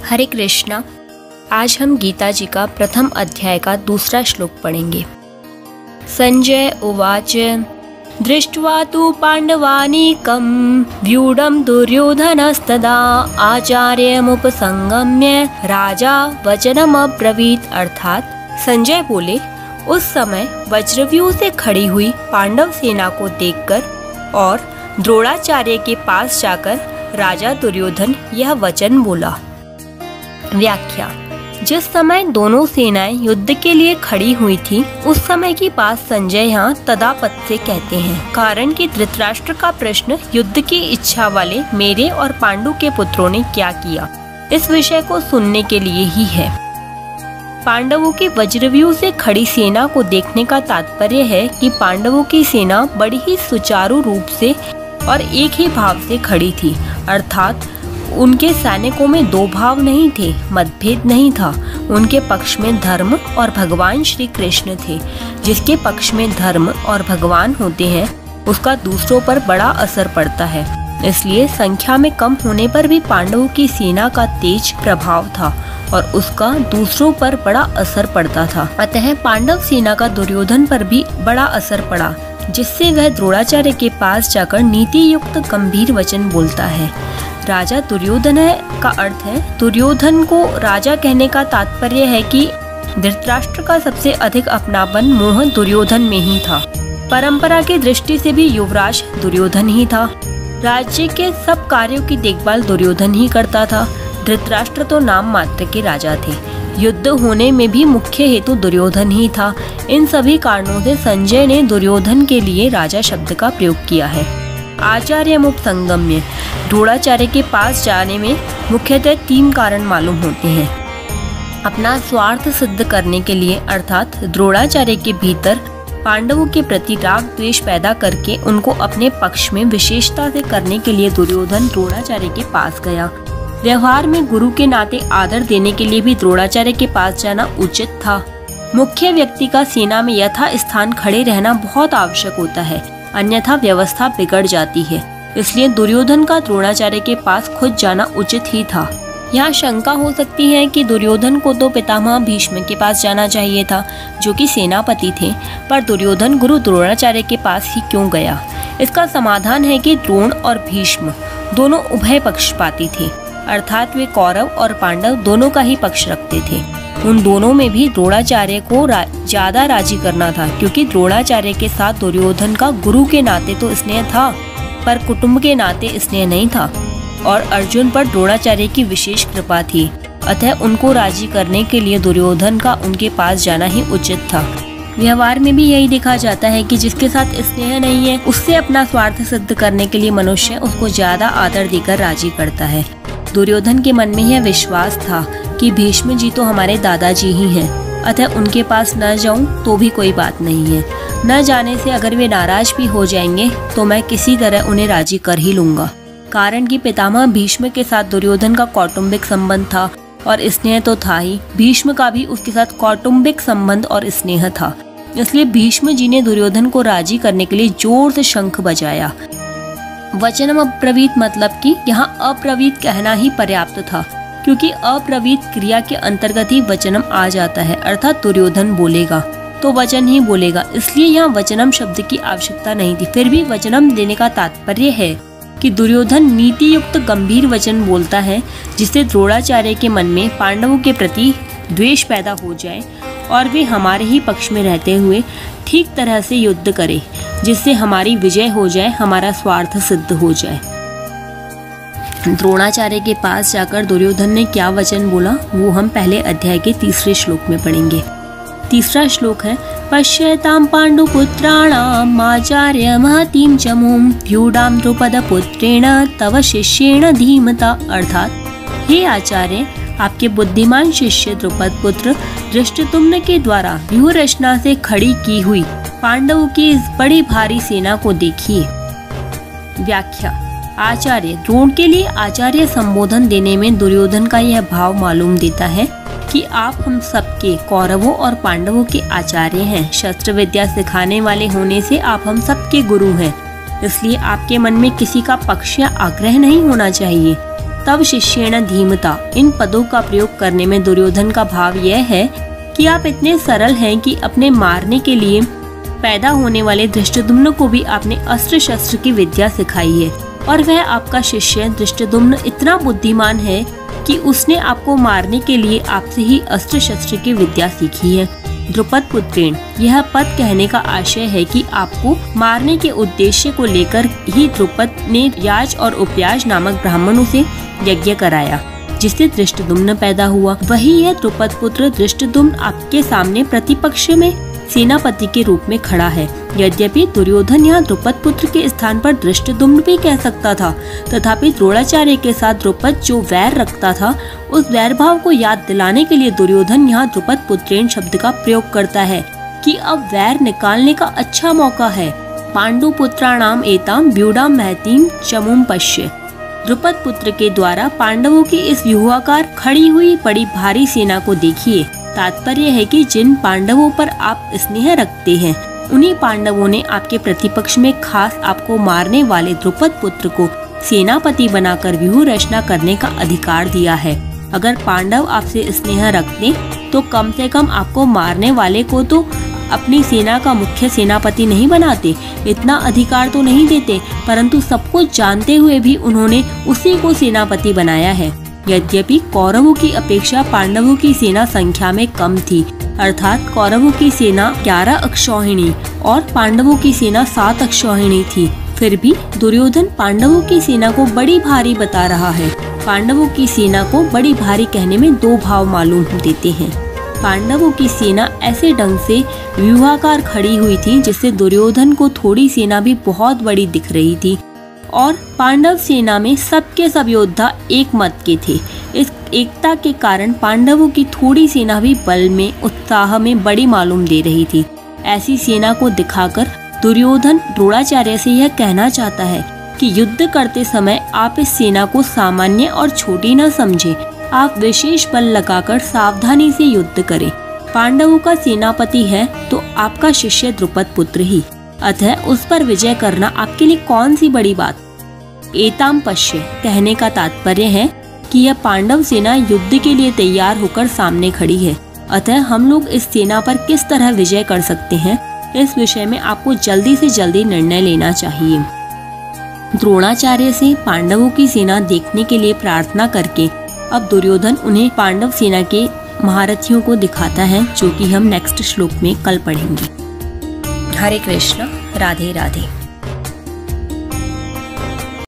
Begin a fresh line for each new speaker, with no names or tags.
हरे कृष्णा। आज हम गीता जी का प्रथम अध्याय का दूसरा श्लोक पढ़ेंगे। संजय उवाच दृष्ट्वा तु पांडवानीकं व्यूढं दुर्योधनस्तदा आचार्यमुपसंगम्य राजा वचनमब्रवीत्। अर्थात संजय बोले, उस समय वज्रव्यूह से खड़ी हुई पांडव सेना को देखकर और द्रोणाचार्य के पास जाकर राजा दुर्योधन यह वचन बोला। व्याख्या। जिस समय दोनों सेनाएं युद्ध के लिए खड़ी हुई थी, उस समय की बात संजय यहाँ तदा पद से कहते हैं, कारण कि धृतराष्ट्र का प्रश्न युद्ध की इच्छा वाले मेरे और पांडु के पुत्रों ने क्या किया, इस विषय को सुनने के लिए ही है। पांडवों की वज्रव्यूह से खड़ी सेना को देखने का तात्पर्य है कि पांडवों की सेना बड़ी ही सुचारू रूप से और एक ही भाव से खड़ी थी, अर्थात उनके सैनिकों में दो भाव नहीं थे, मतभेद नहीं था। उनके पक्ष में धर्म और भगवान श्री कृष्ण थे। जिसके पक्ष में धर्म और भगवान होते हैं, उसका दूसरों पर बड़ा असर पड़ता है। इसलिए संख्या में कम होने पर भी पांडवों की सेना का तेज प्रभाव था और उसका दूसरों पर बड़ा असर पड़ता था। अतः पांडव सेना का दुर्योधन पर भी बड़ा असर पड़ा, जिससे वह द्रोणाचार्य के पास जाकर नीति युक्त गंभीर वचन बोलता है। राजा दुर्योधन का अर्थ है, दुर्योधन को राजा कहने का तात्पर्य है कि धृतराष्ट्र का सबसे अधिक अपनापन मोह दुर्योधन में ही था। परंपरा की दृष्टि से भी युवराज दुर्योधन ही था। राज्य के सब कार्यों की देखभाल दुर्योधन ही करता था। धृतराष्ट्र तो नाम मात्र के राजा थे। युद्ध होने में भी मुख्य हेतु दुर्योधन ही था। इन सभी कारणों से संजय ने दुर्योधन के लिए राजा शब्द का प्रयोग किया है। आचार्यमुपसंगम्य, द्रोणाचार्य के पास जाने में मुख्यतः तीन कारण मालूम होते हैं। अपना स्वार्थ सिद्ध करने के लिए, अर्थात द्रोणाचार्य के भीतर पांडवों के प्रति राग द्वेष पैदा करके उनको अपने पक्ष में विशेषता से करने के लिए दुर्योधन द्रोणाचार्य के पास गया। व्यवहार में गुरु के नाते आदर देने के लिए भी द्रोणाचार्य के पास जाना उचित था। मुख्य व्यक्ति का सेना में यथा स्थान खड़े रहना बहुत आवश्यक होता है, अन्यथा व्यवस्था बिगड़ जाती है। इसलिए दुर्योधन का द्रोणाचार्य के पास खुद जाना उचित ही था। यहाँ शंका हो सकती है कि दुर्योधन को तो पितामह भीष्म के पास जाना चाहिए था, जो कि सेनापति थे, पर दुर्योधन गुरु द्रोणाचार्य के पास ही क्यों गया? इसका समाधान है कि द्रोण और भीष्म दोनों उभय पक्षपाती थे, अर्थात वे कौरव और पांडव दोनों का ही पक्ष रखते थे। उन दोनों में भी द्रोणाचार्य को ज्यादा राजी करना था, क्योंकि द्रोणाचार्य के साथ दुर्योधन का गुरु के नाते तो स्नेह था, पर कुटुंब के नाते स्नेह नहीं था, और अर्जुन पर द्रोणाचार्य की विशेष कृपा थी। अतः उनको राजी करने के लिए दुर्योधन का उनके पास जाना ही उचित था। व्यवहार में भी यही देखा जाता है कि जिसके साथ स्नेह नहीं है, उससे अपना स्वार्थ सिद्ध करने के लिए मनुष्य उसको ज्यादा आदर देकर राजी करता है। दुर्योधन के मन में यह विश्वास था कि भीष्म जी तो हमारे दादाजी ही हैं, अतः उनके पास न जाऊं तो भी कोई बात नहीं है। न जाने से अगर वे नाराज भी हो जाएंगे तो मैं किसी तरह उन्हें राजी कर ही लूंगा, कारण कि पितामह भीष्म के साथ दुर्योधन का कौटुंबिक संबंध था और स्नेह तो था ही। भीष्म का भी उसके साथ कौटुंबिक संबंध और स्नेह था। इसलिए भीष्म जी ने दुर्योधन को राजी करने के लिए जोर से शंख बजाया। वचनम अब्रवीत मतलब कि यहाँ अब्रवीत कहना ही पर्याप्त था, क्योंकि अब्रवीत क्रिया के अंतर्गत ही वचनम आ जाता है, अर्थात दुर्योधन बोलेगा तो वचन ही बोलेगा। इसलिए यहाँ वचनम शब्द की आवश्यकता नहीं थी। फिर भी वचनम देने का तात्पर्य है कि दुर्योधन नीति युक्त गंभीर वचन बोलता है, जिससे द्रोणाचार्य के मन में पांडवों के प्रति द्वेष पैदा हो जाए और वे हमारे ही पक्ष में रहते हुए ठीक तरह से युद्ध करे, जिससे हमारी विजय हो जाए, हमारा स्वार्थ सिद्ध हो जाए। द्रोणाचार्य के पास जाकर दुर्योधन ने क्या वचन बोला, वो हम पहले अध्याय के तीसरे श्लोक में पढ़ेंगे। तीसरा श्लोक है, पश्यताम पांडुपुत्राणाम आचार्य महतीम चमूम व्यूढाम द्रुपद पुत्रेण तव शिष्येण धीमता। अर्थात, हे आचार्य, आपके बुद्धिमान शिष्य द्रुपद पुत्र धृष्टद्युम्न के द्वारा व्यूह रचना से खड़ी की हुई पांडवों की इस बड़ी भारी सेना को देखिए। व्याख्या। आचार्य, द्रोण के लिए आचार्य संबोधन देने में दुर्योधन का यह भाव मालूम देता है कि आप हम सबके कौरवों और पांडवों के आचार्य हैं। शस्त्र विद्या सिखाने वाले होने से आप हम सबके गुरु हैं। इसलिए आपके मन में किसी का पक्ष या आग्रह नहीं होना चाहिए। तव शिष्येण धीमता, इन पदों का प्रयोग करने में दुर्योधन का भाव यह है कि आप इतने सरल हैं कि अपने मारने के लिए पैदा होने वाले धृष्टद्युम्न को भी आपने अस्त्र शस्त्र की विद्या सिखाई है, और वह आपका शिष्य धृष्टद्युम्न इतना बुद्धिमान है कि उसने आपको मारने के लिए आपसे ही अस्त्र शस्त्र की विद्या सीखी है। द्रुपद पुत्रेण, यह पद कहने का आशय है कि आपको मारने के उद्देश्य को लेकर ही द्रुपद ने याज और उपयाज नामक ब्राह्मणों से यज्ञ कराया, जिससे धृष्टद्युम्न पैदा हुआ। वही यह द्रुपद पुत्र धृष्टद्युम्न आपके सामने प्रतिपक्ष में सेनापति के रूप में खड़ा है। यद्यपि दुर्योधन यहाँ द्रुपद पुत्र के स्थान पर धृष्टद्युम्न भी कह सकता था, तथापि द्रोणाचार्य के साथ द्रुपद जो वैर रखता था, उस वैर भाव को याद दिलाने के लिए दुर्योधन यहाँ द्रुपद पुत्रेण शब्द का प्रयोग करता है कि अब वैर निकालने का अच्छा मौका है। पांडु पुत्राणाम एताम व्यूढ़ाम महतीम चमुम पश्य, द्रुपद पुत्र के द्वारा पांडवों की इस व्यूहाकार खड़ी हुई बड़ी भारी सेना को देखिए। तात्पर्य है कि जिन पांडवों पर आप स्नेह रखते हैं, उन्हीं पांडवों ने आपके प्रतिपक्ष में खास आपको मारने वाले द्रुपद पुत्र को सेनापति बनाकर व्यूह रचना करने का अधिकार दिया है। अगर पांडव आपसे स्नेह रखते तो कम से कम आपको मारने वाले को तो अपनी सेना का मुख्य सेनापति नहीं बनाते, इतना अधिकार तो नहीं देते, परंतु सब कुछ जानते हुए भी उन्होंने उसी को सेनापति बनाया है। यद्यपि कौरवों की अपेक्षा पांडवों की सेना संख्या में कम थी, अर्थात कौरवों की सेना 11 अक्षौहिणी और पांडवों की सेना 7 अक्षौहिणी थी, फिर भी दुर्योधन पांडवों की सेना को बड़ी भारी बता रहा है। पांडवों की सेना को बड़ी भारी कहने में दो भाव मालूम देते हैं। पांडवों की सेना ऐसे ढंग से व्यूहाकार खड़ी हुई थी जिससे दुर्योधन को थोड़ी सेना भी बहुत बड़ी दिख रही थी, और पांडव सेना में सबके सब योद्धा एक मत के थे। इस एकता के कारण पांडवों की थोड़ी सेना भी बल में उत्साह में बड़ी मालूम दे रही थी। ऐसी सेना को दिखाकर दुर्योधन द्रोणाचार्य से यह कहना चाहता है कि युद्ध करते समय आप इस सेना को सामान्य और छोटी न समझें, आप विशेष बल लगाकर सावधानी से युद्ध करें। पांडवों का सेनापति है तो आपका शिष्य द्रुपद पुत्र ही, अतः उस पर विजय करना आपके लिए कौन सी बड़ी बात। एताम पश्य कहने का तात्पर्य है कि यह पांडव सेना युद्ध के लिए तैयार होकर सामने खड़ी है, अतः हम लोग इस सेना पर किस तरह विजय कर सकते हैं, इस विषय में आपको जल्दी से जल्दी निर्णय लेना चाहिए। द्रोणाचार्य से पांडवों की सेना देखने के लिए प्रार्थना करके अब दुर्योधन उन्हें पांडव सेना के महारथियों को दिखाता है, जो कि हम नेक्स्ट श्लोक में कल पढ़ेंगे।
हरे कृष्ण, राधे राधे।